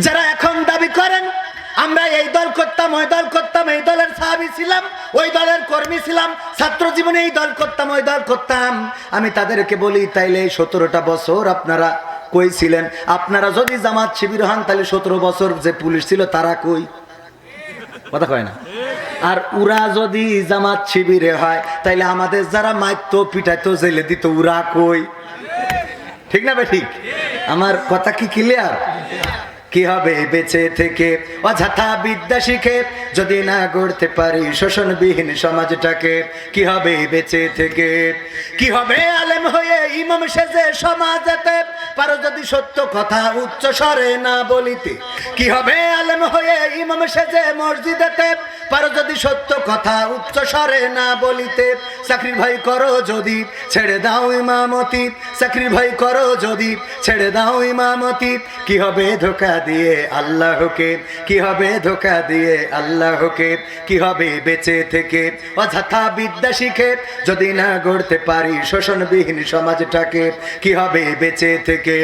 যারা এখন দাবি করেন আমরা এই দল করতাম, ওই দল করতাম, এই দলের সাহাবী ছিলাম, ওই দলের কর্মী ছিলাম, ছাত্র জীবনে এই দল করতাম, ওই দল করতাম, আমি তাদেরকে বলি তাইলে 17টা বছর আপনারা কই ছিলেন? আপনারা যদি জামাত শিবির হন তাহলে 17 বছর যে পুলিশ ছিল তারা কই? কথা কয় না। আর ওরা যদি জামাত শিবিরে হয় তাইলে আমাদের যারা মারতো পিটাইতো জেলে দিত ওরা কই? ঠিক না বে ঠিক? আমার কথা কি ক্লিয়ার? কি হবে বেঁচে থেকে অযথা বিদ্যা শিখে যদি না গড়তে পারি শোষণবিহীন সমাজটাকে? কি হবে বেঁচে থেকে? কি হবে আলেম হয়ে ইমাম সেজে সমাজেতে পারো যদি সত্য কথা উচ্চ স্বরে না বলিতে? কি হবে আলেম হয়ে ইমাম সেজে মসজিদেতে পারো যদি সত্য কথা উচ্চ স্বরে না বলিতে? চাকরির ভয় করো যদি ছেড়ে দাও ইমামতি, চাকরির ভয় করো যদি ছেড়ে দাও ইমামতি। কি হবে ধোঁকা দিয়ে আল্লাহকে? কি হবে ধোঁকা দিয়ে আল্লাহকে? কি হবে বেঁচে থেকে অযথা বিদ্যা শিখে যদি না গড়তে পারি শোষণবিহীন সমাজটাকে? কি হবে বেঁচে থেকে?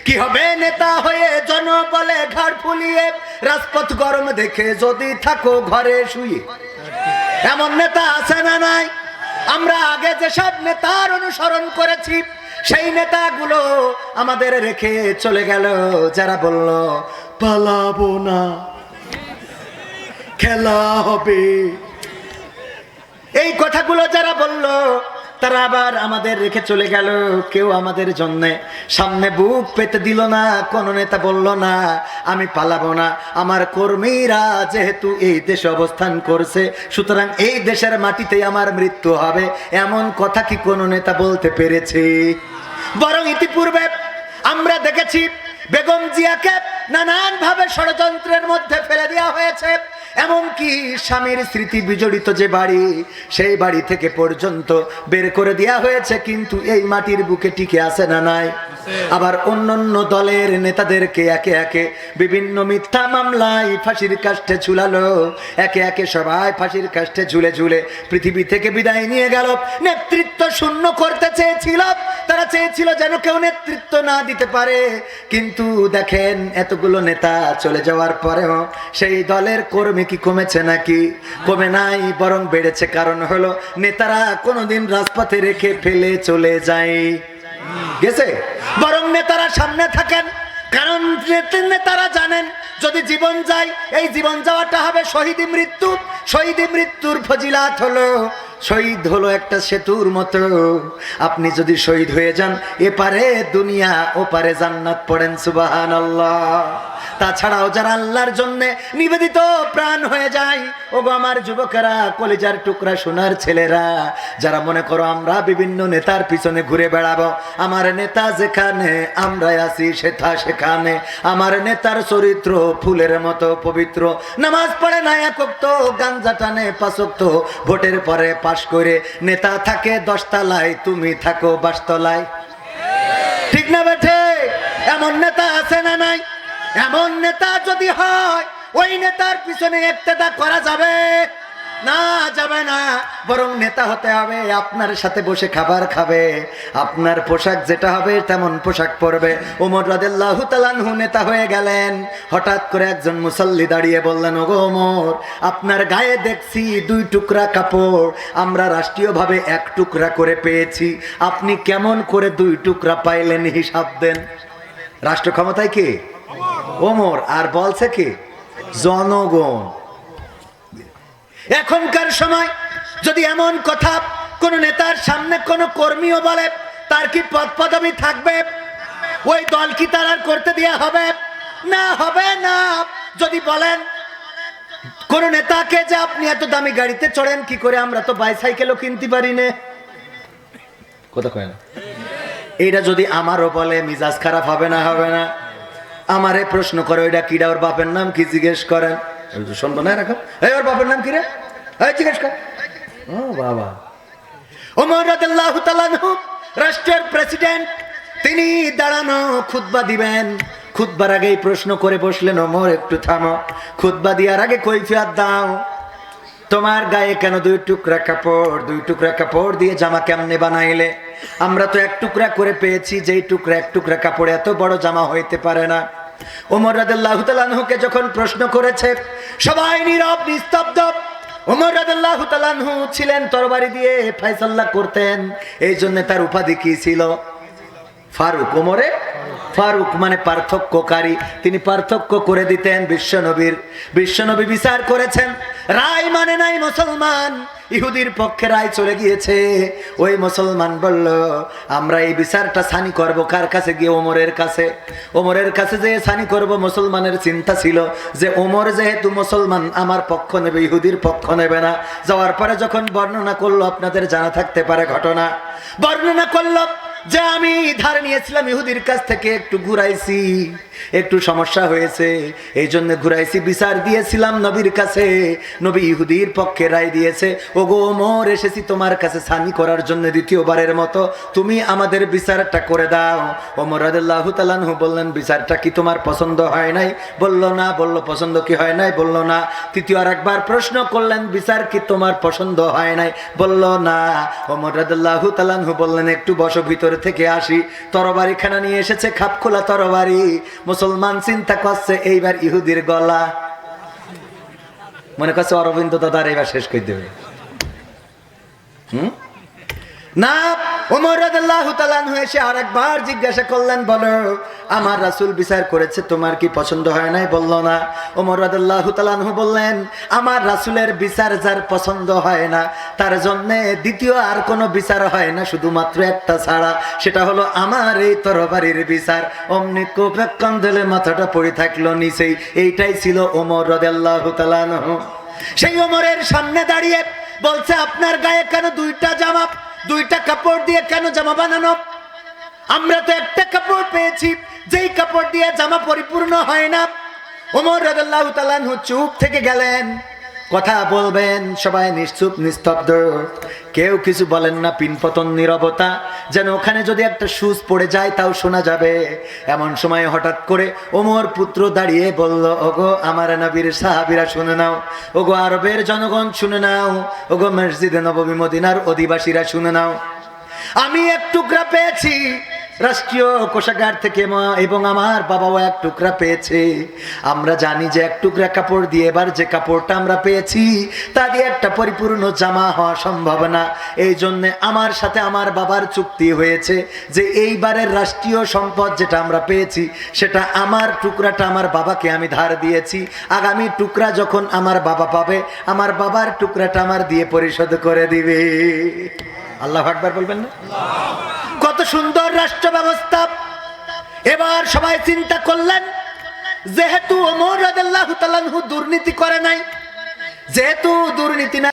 কি হবে নেতা হয়ে জনবলে ঘাড় ফুলিয়ে রাজপথ গরম দেখে যদি থাকো ঘরে শুয়ে? এমন নেতা আছে না নাই? আমরা আগে যেসব নেতার অনুসরণ করেছি সেই নেতাগুলো আমাদের রেখে চলে গেল। যারা বলল পালাবো না, খেলা হবে, এই কথাগুলো যারা বলল তারা আবার আমাদের রেখে চলে গেল। কেউ আমাদের জন্য সামনে বুক পেতে দিল না। কোন নেতা বলল না আমি পালাবো না, আমার কর্মীরা যেহেতু এই দেশে অবস্থান করছে সুতরাং এই দেশের মাটিতেই আমার মৃত্যু হবে। এমন কথা কি কোন নেতা বলতে পেরেছে? বরং ইতিপূর্বে আমরা দেখেছি বেগম জিয়াকে নানান ভাবে ষড়যন্ত্রের মধ্যে ফেলে দেওয়া হয়েছে। এমনকি স্বামীর স্মৃতি বিজড়িত যে বাড়ি সেই বাড়ি থেকে পর্যন্ত বের করে দেওয়া হয়েছে, কিন্তু এই মাটির বুকে টিকে আছে না নাই? আবার অন্যান্য দলের নেতাদেরকে একে একে বিভিন্ন মিথ্যা মামলায় ফাঁসির কাষ্ঠে ঝুলালো। একে একে সবাই ফাঁসির কাষ্ঠে ঝুলে ঝুলে পৃথিবী থেকে বিদায় নিয়ে গেল। নেতৃত্ব শূন্য করতে চেয়েছিল, তারা চেয়েছিল যেন কেউ নেতৃত্ব না দিতে পারে। কিন্তু দেখেন এতগুলো নেতা চলে যাওয়ার পরেও সেই দলের কর্মী কি কমেছে নাকি? কমে নাই, বরং বেড়েছে। কারণ হলো নেতারা কোনোদিন রাজপথে রেখে ফেলে চলে যায় গেছে, বরং নেতারা সামনে থাকেন। কারণ নেতারা জানেন যদি জীবন যায় এই জীবন যাওয়াটা হবে শহীদি মৃত্যু। শহীদি মৃত্যুর ফজিলাত হলো শহীদ হলো একটা সেতুর মতো। আপনি যদি শহীদ হয়ে যান এপারে দুনিয়া ওপারে জান্নাত, পড়েন সুবহানাল্লাহ। তাছাড়াও যারা আল্লাহর জন্য নিবেদিত প্রাণ হয়ে যায়, ওগো আমার যুবকেরা, কলিজার টুকরা সোনার ছেলেরা, যারা মনে করো আমরা বিভিন্ন নেতার পিছনে ঘুরে বেড়াবো, আমার নেতা যেখানে আমরা আছি সেটা সেখানে। আমার নেতার চরিত্র ফুলের মতো পবিত্র, নামাজ পড়ে না এক ওয়াক্ত, গাঞ্জা টানে 5 ওয়াক্ত, ভোটের পরে পাশ করে নেতা থাকে 10 তলায়, তুমি থাকো 22 তলায়। ঠিক না বেঠে? এমন নেতা আছে না নাই? এমন নেতা যদি হয় ওই নেতার পিছনে ইক্তেদা করা যাবে না? যাবে না। বরং নেতা হতে হবে আপনার সাথে বসে খাবার খাবে, আপনার পোশাক যেটা হবে তেমন পোশাক পরবে। ওমর রাদিয়াল্লাহু তাআলা আনহু নেতা হয়ে গেলেন। হঠাৎ করে একজন মুসল্লি দাঁড়িয়ে বললেন, ওগো ওমর, আপনার গায়ে দেখছি 2 টুকরা কাপড়, আমরা রাষ্ট্রীয়ভাবে 1 টুকরা করে পেয়েছি, আপনি কেমন করে 2 টুকরা পাইলেন হিসাব দেন। রাষ্ট্র ক্ষমতায় কে? ওমর। আর বলছে কে? জনগণ। এখনকার সময় যদি এমন কথা কোন নেতার সামনে কোন কর্মীও বলে, তার কি পদ পদবি থাকবে? ওই দল কি তার আর করতে দেয়া হবে? না, হবে না। যদি বলেন কোন নেতাকে যে আপনি এত দামি গাড়িতে চড়েন কি করে, আমরা তো বাইসাইকেলও কিনতে পারি না, কথা কয় না? এইটা যদি আমারও বলে মিজাজ খারাপ হবে না? হবে না? আমারে প্রশ্ন করে ওইটা কিডা, ওর বাপের নাম কি জিজ্ঞেস করেন, শুনবো না এরকম? এই ওর বাপের নাম কি রে, জিজ্ঞেস কর। ও বাবা। ওমর রাদিয়াল্লাহু তাআলা আনহু রাষ্ট্রের প্রেসিডেন্ট, তিনি দাঁড়ানো খুতবা দিবেন। খুতবার আগেই প্রশ্ন করে বসলেন, ওমর একটু থামো, খুতবা দেওয়ার আগে কৈফিয়ত দাও। তোমার গায়ে কেন 2 টুকরা কাপড়? 2 টুকরা কাপড় দিয়ে জামা কেমনে বানাইলে? আমরা তো 1 টুকরা করে পেয়েছি, যেই টুকরা 1 টুকরা কাপড়ে এত বড় জামা হইতে পারে না। ওমর রাদিয়াল্লাহু তাআলা আনহুকে যখন প্রশ্ন করেছে, সবাই নীরব নিস্তব্ধ। ওমর রাদিয়াল্লাহু তাআলা আনহু ছিলেন তরবারি দিয়ে ফয়সালা করতেন, এই জন্য তার উপাধি কি ছিল? ফারুক। ওমরে ফারুক মানে পার্থক্যকারী। তিনি পার্থক্য করে দিতেন বিশ্বনবীর। বিশ্বনবী বিচার করেছেন, রায় মানে নাই মুসলমান, ইহুদির পক্ষে রায় চলে গিয়েছে। ওই মুসলমান বলল, আমরা এই বিচারটা সানি করব কার কাছে গিয়ে? ওমরের কাছে। ওমরের কাছে যে সানি করব। মুসলমানের চিন্তা ছিল যে ওমর যেহেতু মুসলমান আমার পক্ষ নেবে, ইহুদির পক্ষ নেবে না। যাওয়ার পরে যখন বর্ণনা করলো, আপনাদের জানা থাকতে পারে ঘটনা, বর্ণনা করলো যে আমি ধার নিয়েছিলাম ইহুদির কাছ থেকে, একটু ঘুরাইছি, একটু সমস্যা হয়েছে, এই জন্য ঘুরাইছি, বিচার দিয়েছিলাম নবীর কাছে, নবী ইহুদির পক্ষে রায় দিয়েছে। ওগো ওমর, এসেছি তোমার কাছে সানি করার জন্য দ্বিতীয়বারের মতো, তুমি আমাদের বিচারটা করে দাও। ওমর রাদিয়াল্লাহু তাআলা আনহু বললেন, বিচারটা কি তোমার পছন্দ হয় নাই? বলল না। বলল পছন্দ কি হয় নাই? বলল না। তৃতীয় আর একবার প্রশ্ন করলেন, বিচার কি তোমার পছন্দ হয় নাই? বলল না। ওমর রাদিয়াল্লাহু তাআলা আনহু বললেন, একটু বসো, ভিতরে থেকে আসি। তরবারিখানা নিয়ে এসেছে, খাপ খোলা তরবারি। মুসলমান চিন্তা করছে এইবার ইহুদির গলা, মনে করছে অরবিন্দ দাদার এবার শেষ করে দেবে। না, ওমর রাদিয়াল্লাহু তাআলা আনহু এসে আরেকবার জিজ্ঞাসা করলেন, বলো আমার রাসূল বিচার করেছে, তোমার কি পছন্দ হয় নাই? বলল না। ওমর রাদিয়াল্লাহু তাআলা আনহু বললেন, আমার রাসূলের বিচার যার পছন্দ হয় না, তার জন্য দ্বিতীয় আর কোনো বিচার হয় না, শুধুমাত্র একটা ছাড়া, সেটা হলো আমার এই তরবারির বিচার। অমনি কোপে কন্দলে মাথাটা পড়ে থাকলো নিচেই। এইটাই ছিল ওমর রাদিয়াল্লাহু তাআলা আনহু। সেই ওমরের সামনে দাঁড়িয়ে বলছে, আপনার গায়ে কেন দুইটা জামা, দুইটা কাপড় দিয়ে কেন জামা বানানো? আমরা তো একটা কাপড় পেয়েছি, যেই কাপড় দিয়ে জামা পরিপূর্ণ হয় না। ওমর রাদিয়াল্লাহু তাআলা আনহু চুপ থেকে গেলেন। কথা বলবেন, সবাই নিশ্চুপ নিস্তব্ধ, কেউ কিছু বলেন না, পিনপতন নীরবতা, যেন ওখানে যদি একটা সুচ পড়ে যায় তাও শোনা যাবে। এমন সময় হঠাৎ করে ওমর পুত্র দাঁড়িয়ে বলল, ওগো আমার নবীর সাহাবীরা শুনে নাও, ওগো আরবের জনগণ শুনে নাও, ওগো মসজিদে নববী মদিনার অধিবাসীরা শুনে নাও, আমি এক টুকরা পেয়েছি রাষ্ট্রীয় কোষাগার থেকে, এবং আমার বাবাও এক টুকরা পেয়েছে। আমরা জানি যে এক টুকরা কাপড় দিয়ে এবার যে কাপড়টা আমরা পেয়েছি তা দিয়ে একটা পরিপূর্ণ জামা হওয়া সম্ভব না। এই জন্য আমার সাথে আমার বাবার চুক্তি হয়েছে যে এইবারের রাষ্ট্রীয় সম্পদ যেটা আমরা পেয়েছি সেটা আমার টুকরাটা আমার বাবাকে আমি ধার দিয়েছি। আগামী টুকরা যখন আমার বাবা পাবে, আমার বাবার টুকরাটা আমার দিয়ে পরিশোধ করে দিবে। আল্লাহু আকবার বলবেন না? কত সুন্দর রাষ্ট্র ব্যবস্থা। এবার সবাই চিন্তা করলেন, যেহেতু ওমর রাদিয়াল্লাহু তাআলা আনহু দুর্নীতি করে নাই, যেহেতু দুর্নীতি না